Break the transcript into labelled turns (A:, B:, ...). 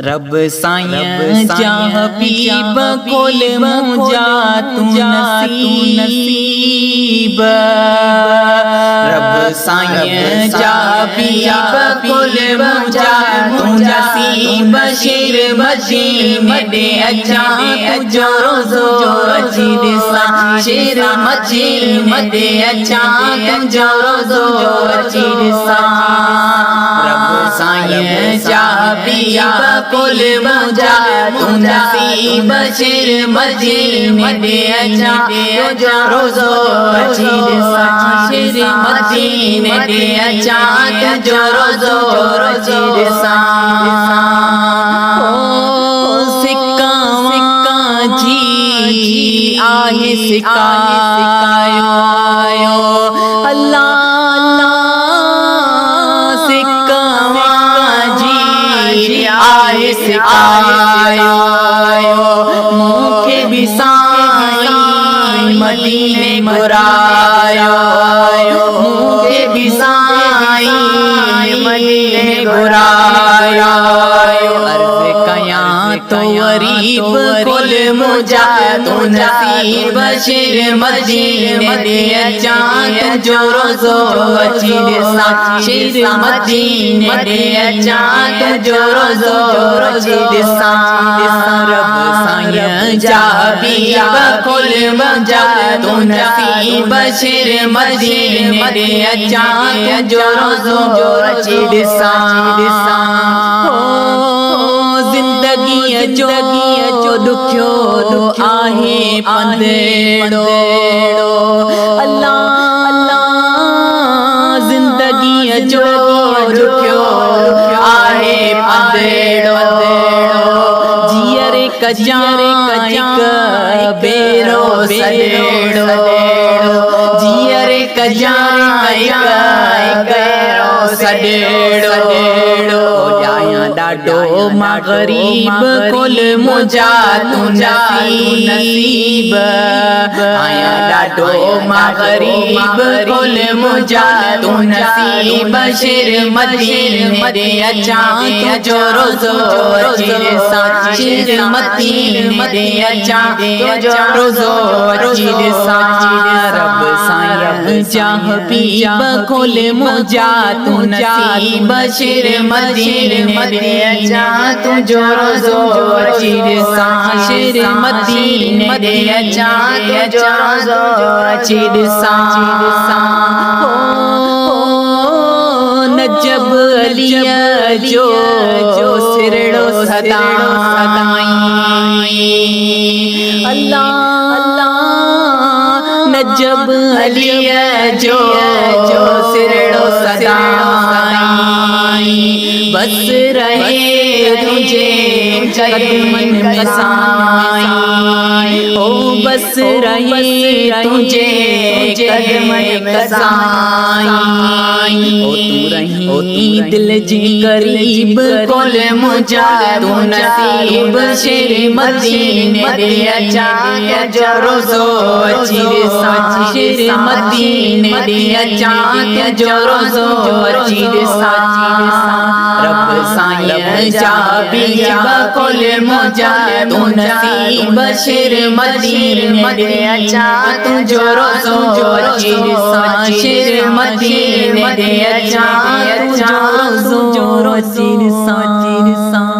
A: रब साईं जा हबीब कोल मुझा तू नसीब। रब साईं जा हबीब कोल मुझा तू नसीब। शेर मदीने दे अचा तुझो रोज़ो अची ॾिसां। शेर मदीने दे अचा तुझो रोज़ो अची ॾिसां। रब साईं जा हबीब कोल मुझा तू नसीब। शेर मदीने दे अचा तुझो रोज़ो अची ॾिसां। शेर मदीने दे अचा तुझो रोज़ो अची ॾिसां। आहे सिकायो अल्लाह सिकावा जी आहे सिकायो। मूंखे भी साईं मदीने घुरायो। मूंखे भी साईं मदीने घुरायो। अर्ज़ कयां तो गरीब कोल मुझा तू नसीब। शेर मदीने दे अचा तुझो रोज़ो अची ॾिसां। शेर मदीने दे अचा तुझो रोज़ो अची ॾिसां। रब साईं जा हबीब कोल मुझा तू नसीब। शेर मदीने दे अचा तुझो रोज़ो अची ॾिसां। ज़िंदगी जो दुखियो आहे पंदेड़ो अल्लाह ज़िंदगी जो दुखियो आहे पंदेड़ो। जीअर कजां बेरो सड़ेड़ो। जीअर कजां बेरो सड़ेड़ो। ॾाढो मां गरीब कोल मुझा तू नसीब। आया ॾाढो मां गरीब कोल मुझा तू नसीब। शेर मदीने दे अचा तुझो रोज़ो अची ॾिसां। शेर मदीने दे अचा तुझो रोज़ो अची ॾिसां। रब साईं जा हबीब कोल मुझा तू नसीब। शेर मदीने दे अचा तुझो रोज़ो अची ॾिसां। शेर मदीने दे अचा तुझो रोज़ो अची ॾिसां। नजब अलीअ जो सिरड़ो सदाईं अल्लाह नजब अलीअ जो सिरड़ो सदाईं। बस रहे तुझे कदमन में साईं। ओ बस रहे तुझे कदमन में साईं। ओ तू रही दिल जी करीब कोल मुझा तू नसीब। शेर मदीने दे अचा तुझो रोज़ो अची ॾिसां। शेर मदीने दे अचा तुझो रोज़ो अची ॾिसां। रब साईं जा हबीब कोल मुझा तू नसीब। शेर मदीने दे अचा तुझो रोज़ो अची ॾिसां। शेर मदीने दे अचा तुझो रोज़ो अची ॾिसां।